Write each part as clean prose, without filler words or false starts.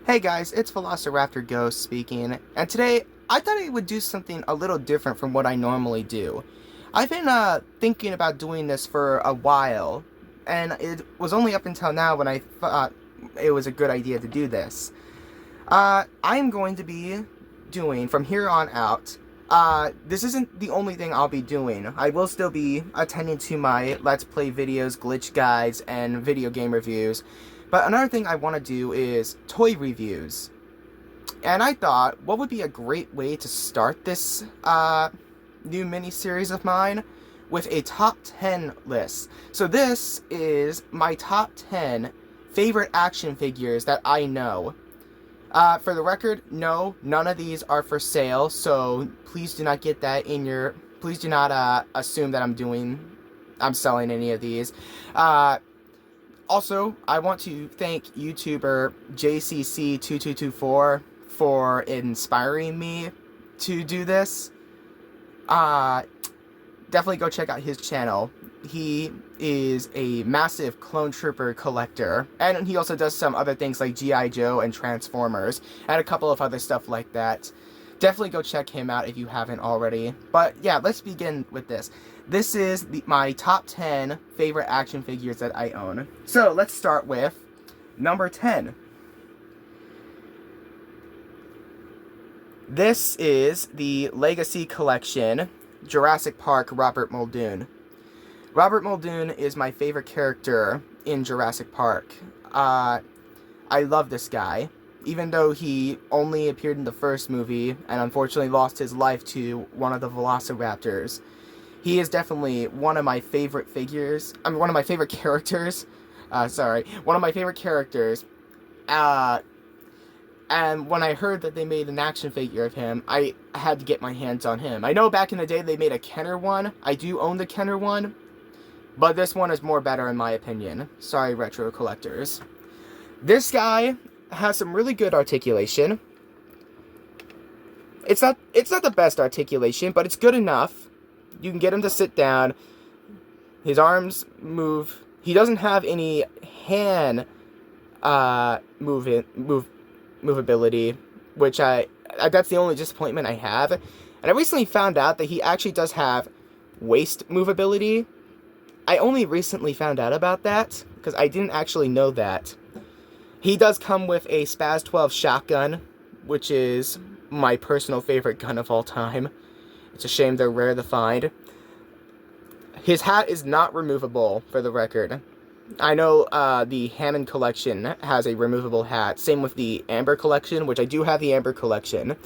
Hey guys, it's Velociraptor Ghost speaking, and today I thought I would do something a little different from what I normally do. I've been thinking about doing this for a while, and it was only up until now when I thought it was a good idea to do this. I'm going to be doing, from here on out, this isn't the only thing I'll be doing. I will still be attending to my Let's Play videos, glitch guides, and video game reviews. But another thing I want to do is toy reviews. And I thought, what would be a great way to start this new mini-series of mine with a top 10 list. So this is my top 10 favorite action figures that I know. For the record, no, none of these are for sale, so please do not get that in your... Please do not assume that I'm selling any of these. Also, I want to thank YouTuber JCC2224 for inspiring me to do this. Definitely go check out his channel. He is a massive Clone Trooper collector, and he also does some other things like G.I. Joe and Transformers, and a couple of other stuff like that. Definitely go check him out if you haven't already. But yeah, let's begin with this. This is my top 10 favorite action figures that I own. So let's start with number 10. This is the Legacy Collection, Jurassic Park Robert Muldoon. Robert Muldoon is my favorite character in Jurassic Park. I love this guy. Even though he only appeared in the first movie and unfortunately lost his life to one of the Velociraptors, he is definitely one of my favorite figures. I mean, one of my favorite characters. One of my favorite characters. And when I heard that they made an action figure of him, I had to get my hands on him. I know back in the day they made a Kenner one. I do own the Kenner one. But this one is more better in my opinion. Sorry, retro collectors. This guy has some really good articulation. It's not the best articulation, but it's good enough. You can get him to sit down. His arms move. He doesn't have any hand movability, which that's the only disappointment I have. And I recently found out that he actually does have waist movability. I only recently found out about that because I didn't actually know that. He does come with a Spaz 12 shotgun, which is my personal favorite gun of all time. It's a shame they're rare to find. His hat is not removable, for the record. I know the Hammond collection has a removable hat. Same with the Amber collection, which I do have the Amber collection.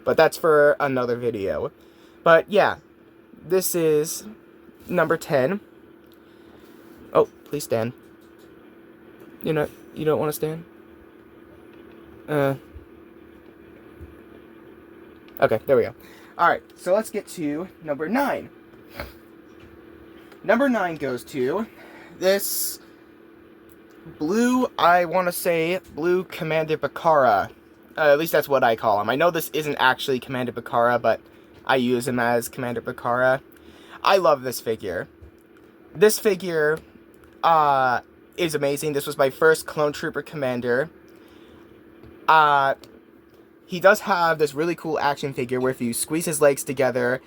But that's for another video. But yeah, this is number 10. Oh, please stand. You don't want to stand? Okay, there we go. Alright, so let's get to number 9. Number 9 goes to this blue, I want to say, blue Commander Bakara. At least that's what I call him. I know this isn't actually Commander Bakara, but I use him as Commander Bakara. I love this figure. This figure is amazing. This was my first Clone Trooper Commander. He does have this really cool action figure where if you squeeze his legs together,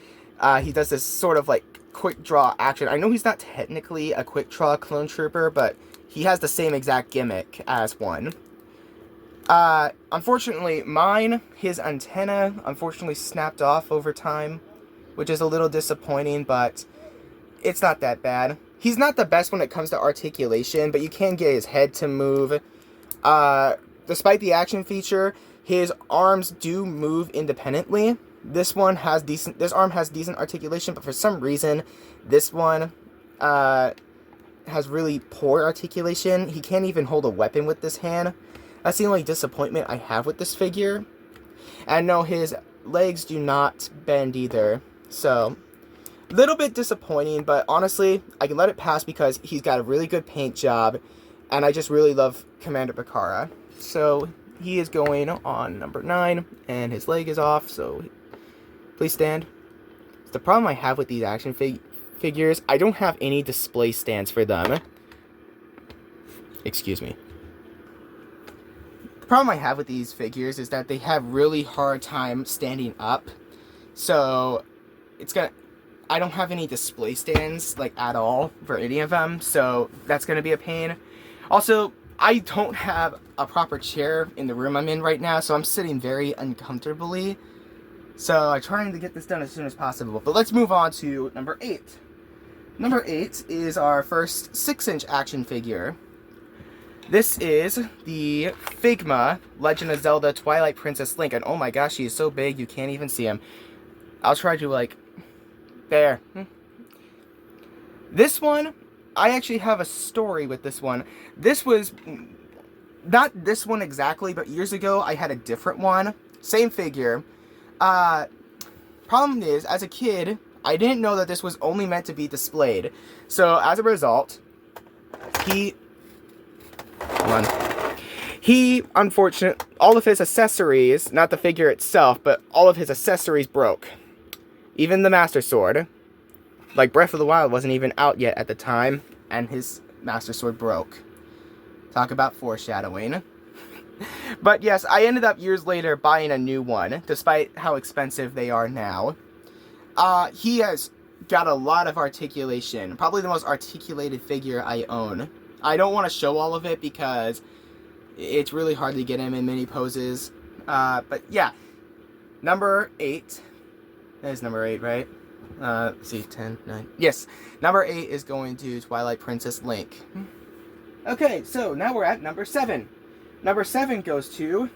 he does this sort of like quick draw action. I know he's not technically a quick draw Clone Trooper, but he has the same exact gimmick as one. Unfortunately, his antenna, unfortunately snapped off over time, which is a little disappointing, but it's not that bad. He's not the best when it comes to articulation, but you can get his head to move. Despite the action feature, his arms do move independently. This arm has decent articulation, but for some reason, this one has really poor articulation. He can't even hold a weapon with this hand. That's the only disappointment I have with this figure. And no, his legs do not bend either. So, little bit disappointing, but honestly, I can let it pass because he's got a really good paint job, and I just really love Commander Bakara. So, he is going on number 9, and his leg is off, so please stand. The problem I have with these action figures, I don't have any display stands for them. Excuse me. The problem I have with these figures is that they have really hard time standing up. So I don't have any display stands like at all for any of them, so that's gonna be a pain. Also, I don't have a proper chair in the room I'm in right now, so I'm sitting very uncomfortably. So I'm trying to get this done as soon as possible. But let's move on to number 8. Number 8 is our first 6-inch action figure. This is the Figma Legend of Zelda Twilight Princess Link. And oh my gosh, he is so big you can't even see him. I'll try to like... There. This one, I actually have a story with this one. This was... Not this one exactly, but years ago I had a different one. Same figure. Problem is, as a kid, I didn't know that this was only meant to be displayed. So, as a result, unfortunately, all of his accessories, not the figure itself, but all of his accessories broke. Even the Master Sword. Like, Breath of the Wild wasn't even out yet at the time, and his Master Sword broke. Talk about foreshadowing. But yes, I ended up years later buying a new one, despite how expensive they are now. He has got a lot of articulation. Probably the most articulated figure I own. I don't want to show all of it because it's really hard to get him in many poses. But yeah, number 8. That is number 8, right? Let's see, 10, 9. Yes, number 8 is going to Twilight Princess Link. Okay, so now we're at number 7. Number 7 goes to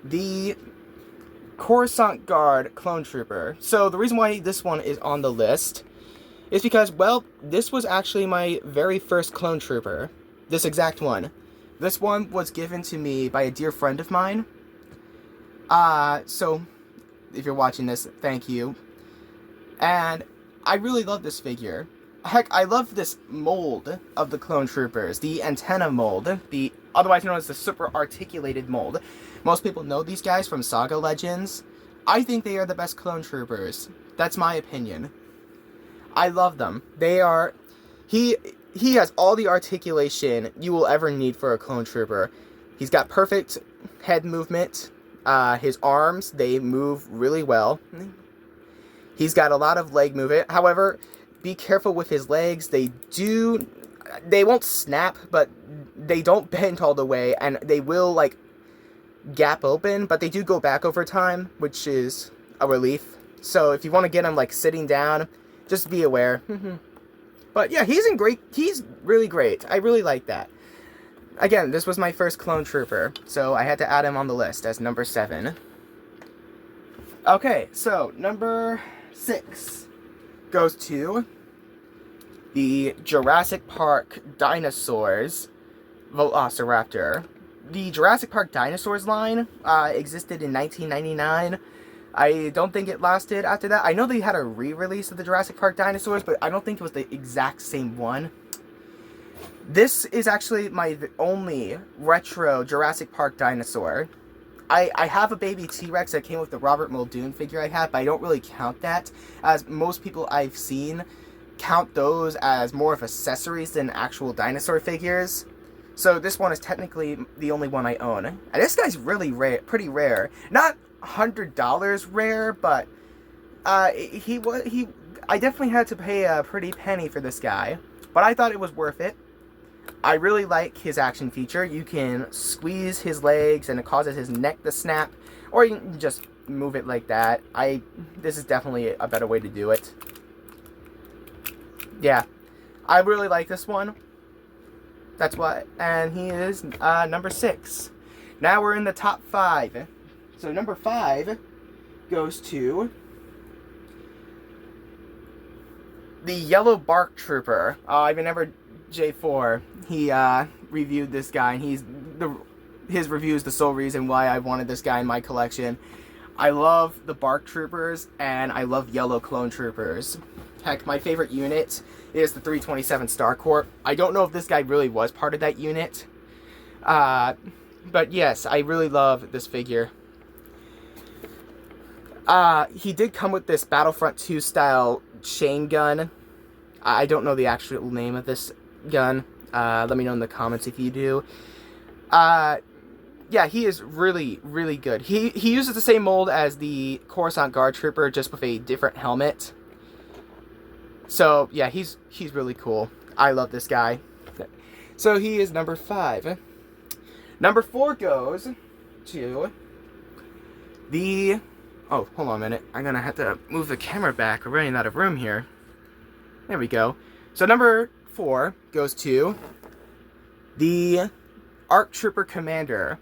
the Coruscant Guard Clone Trooper. So the reason why this one is on the list is because, well, this was actually my very first Clone Trooper. This exact one. This one was given to me by a dear friend of mine. So, if you're watching this, thank you. And I really love this figure. Heck, I love this mold of the Clone Troopers. The antenna mold. The otherwise known as the super articulated mold. Most people know these guys from Saga Legends. I think they are the best Clone Troopers. That's my opinion. I love them. They are... He has all the articulation you will ever need for a Clone Trooper. He's got perfect head movement. His arms, they move really well. He's got a lot of leg movement. However, be careful with his legs. They won't snap, but they don't bend all the way, and they will, like, gap open, but they do go back over time, which is a relief. So if you want to get him, like, sitting down, just be aware. But yeah, he's really great. I really like that. Again, this was my first Clone Trooper, so I had to add him on the list as number 7. Okay, so number 6 goes to the Jurassic Park Dinosaurs Velociraptor. The Jurassic Park Dinosaurs line existed in 1999. I don't think it lasted after that. I know they had a re-release of the Jurassic Park Dinosaurs, but I don't think it was the exact same one. This is actually my only retro Jurassic Park dinosaur. I have a baby T-Rex that came with the Robert Muldoon figure I have, but I don't really count that, as most people I've seen count those as more of accessories than actual dinosaur figures. So this one is technically the only one I own. And this guy's really rare, pretty rare. Not $100 rare, but I definitely had to pay a pretty penny for this guy. But I thought it was worth it. I really like his action feature. You can squeeze his legs and it causes his neck to snap, or you can just move it like that. This is definitely a better way to do it. Yeah, I really like this one. That's why, and he is number 6. Now we're in the top 5. So number 5 goes to the Yellow Bark Trooper. I've never J4. He reviewed this guy, and his review is the sole reason why I wanted this guy in my collection. I love the Bark Troopers, and I love Yellow Clone Troopers. Heck, my favorite unit is the 327 Star Corps. I don't know if this guy really was part of that unit. But yes, I really love this figure. He did come with this Battlefront 2 style chain gun. I don't know the actual name of this gun. Let me know in the comments if you do. Yeah, he is really, really good. He uses the same mold as the Coruscant Guard Trooper, just with a different helmet. So, yeah, he's really cool. I love this guy. So, he is number 5. Number 4 goes to the... Oh, hold on a minute. I'm going to have to move the camera back. We're running out of room here. There we go. So, number 4 goes to the ARC Trooper Commander.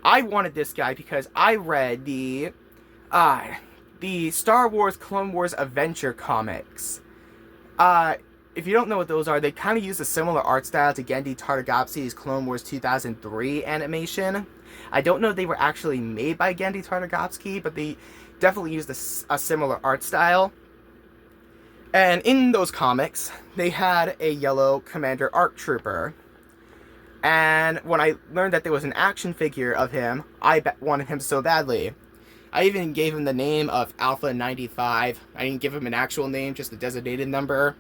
I wanted this guy because I read the Star Wars Clone Wars Adventure comics. If you don't know what those are, they kind of use a similar art style to Genndy Tartakovsky's Clone Wars 2003 animation. I don't know if they were actually made by Genndy Tartakovsky, but they definitely used a similar art style. And in those comics, they had a yellow Commander ARC Trooper. And when I learned that there was an action figure of him, I wanted him so badly. I even gave him the name of Alpha 95. I didn't give him an actual name, just a designated number.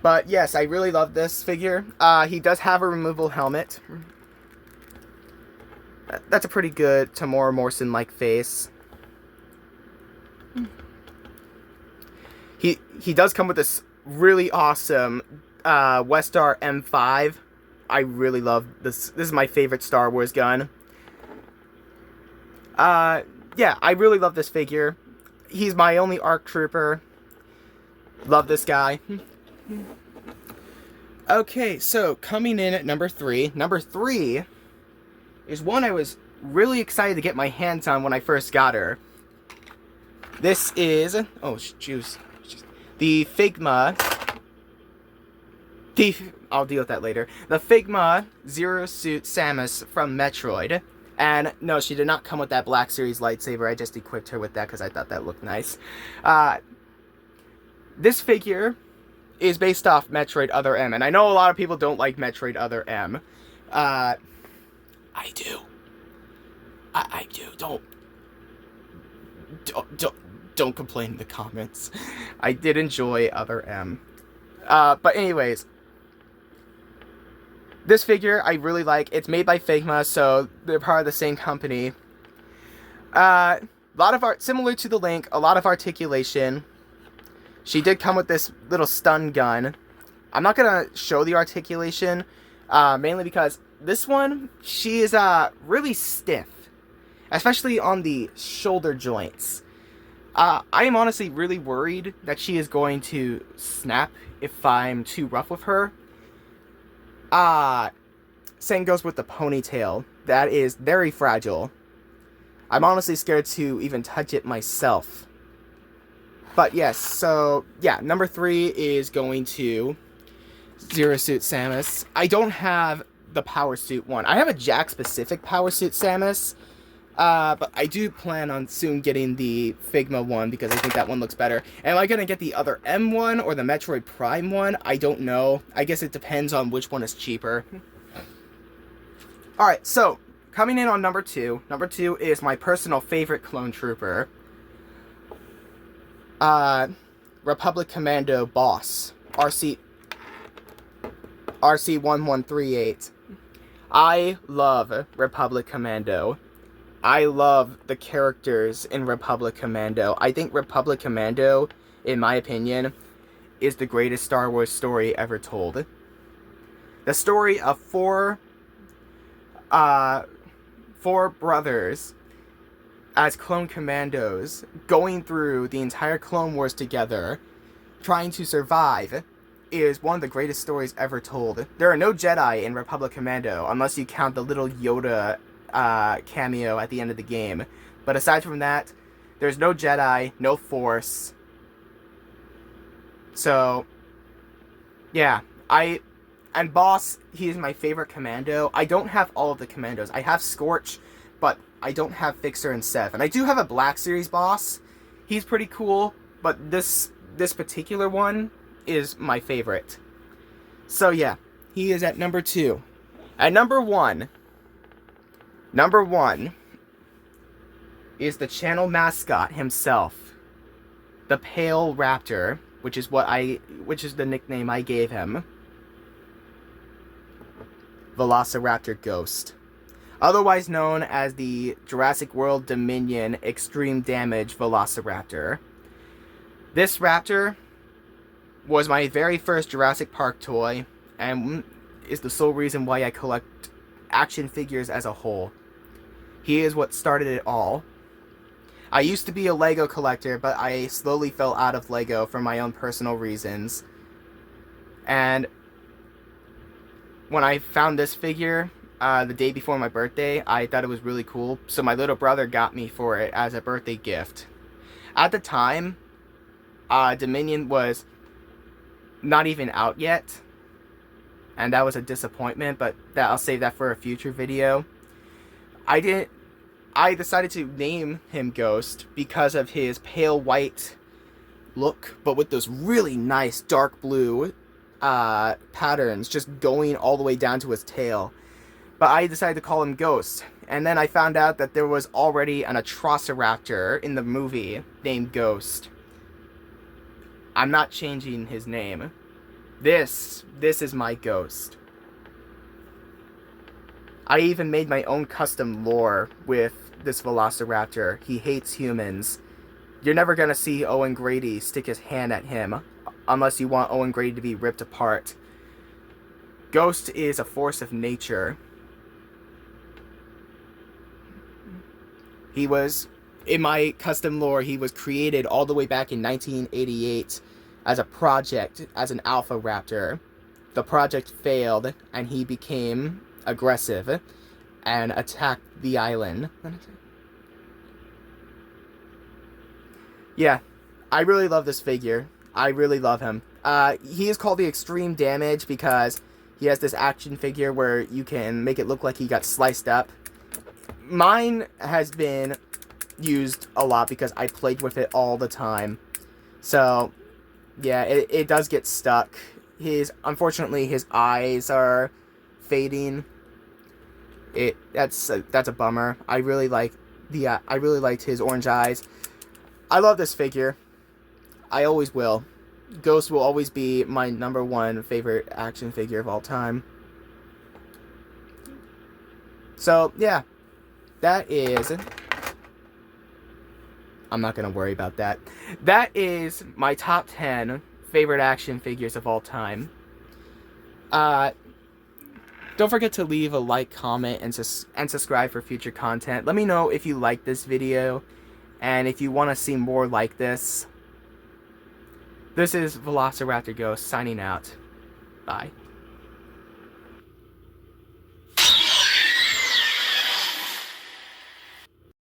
But yes, I really love this figure. He does have a removable helmet. That's a pretty good Tamora Morrison-like face. He does come with this really awesome Westar M5. I really love this. This is my favorite Star Wars gun. Yeah, I really love this figure. He's my only ARC Trooper. Love this guy. Okay, so coming in at number 3. Number 3 is one I was really excited to get my hands on when I first got her. This is... Oh, juice. The Figma... I'll deal with that later. The Figma Zero Suit Samus from Metroid. And no, she did not come with that Black Series lightsaber. I just equipped her with that because I thought that looked nice. This figure is based off Metroid Other M. And I know a lot of people don't like Metroid Other M. I do. I do. Don't complain in the comments. I did enjoy Other M. But anyways, this figure I really like. It's made by Figma, so they're part of the same company. A lot of art, similar to the Link, a lot of articulation. She did come with this little stun gun. I'm not gonna show the articulation, mainly because this one, she is really stiff, especially on the shoulder joints. I am honestly really worried that she is going to snap if I'm too rough with her. Same goes with the ponytail. That is very fragile. I'm honestly scared to even touch it myself. But yes, so yeah, number 3 is going to Zero Suit Samus. I don't have the Power Suit one. I have a Jack-specific Power Suit Samus. But I do plan on soon getting the Figma one because I think that one looks better. Am I going to get the Other M one or the Metroid Prime one? I don't know. I guess it depends on which one is cheaper. Alright, so coming in on number 2. Number 2 is my personal favorite clone trooper. Republic Commando Boss. RC1138. I love Republic Commando. I love the characters in Republic Commando. I think Republic Commando, in my opinion, is the greatest Star Wars story ever told. The story of four brothers as clone commandos going through the entire Clone Wars together, trying to survive, is one of the greatest stories ever told. There are no Jedi in Republic Commando, unless you count the little Yoda cameo at the end of the game. But aside from that, there's no Jedi, no Force. So, yeah, and Boss, he is my favorite commando. I don't have all of the commandos. I have Scorch, but I don't have Fixer and Seth. And I do have a Black Series Boss. He's pretty cool, but this particular one is my favorite. So yeah, he is at number 2. At number 1 is the channel mascot himself, the Pale Raptor, which is the nickname I gave him. Velociraptor Ghost, otherwise known as the Jurassic World Dominion Extreme Damage Velociraptor. This raptor was my very first Jurassic Park toy, and is the sole reason why I collect action figures as a whole. He is what started it all. I used to be a Lego collector, but I slowly fell out of Lego for my own personal reasons. And when I found this figure the day before my birthday, I thought it was really cool, so my little brother got me for it as a birthday gift. At the time, Dominion was not even out yet, and that was a disappointment, but I'll save that for a future video. I decided to name him Ghost because of his pale white look, but with those really nice dark blue patterns just going all the way down to his tail. But I decided to call him Ghost, and then I found out that there was already an Atrociraptor in the movie named Ghost. I'm not changing his name. This is my Ghost. I even made my own custom lore with this Velociraptor. He hates humans. You're never gonna see Owen Grady stick his hand at him unless you want Owen Grady to be ripped apart. Ghost is a force of nature. He was, in my custom lore, he was created all the way back in 1988 as a project, as an alpha raptor. The project failed, and he became aggressive and attacked the island. Yeah, I really love this figure. I really love him. He is called the Extreme Damage because he has this action figure where you can make it look like he got sliced up. Mine has been used a lot because I played with it all the time. So, yeah, it does get stuck. Unfortunately, his eyes are fading. That's a bummer. I really liked his orange eyes. I love this figure. I always will. Ghost will always be my #1 favorite action figure of all time. So, yeah. That is... I'm not going to worry about that. That is my top 10 favorite action figures of all time. Don't forget to leave a like, comment, and subscribe for future content. Let me know if you like this video, and if you want to see more like this. This is Velociraptor Ghost signing out. Bye.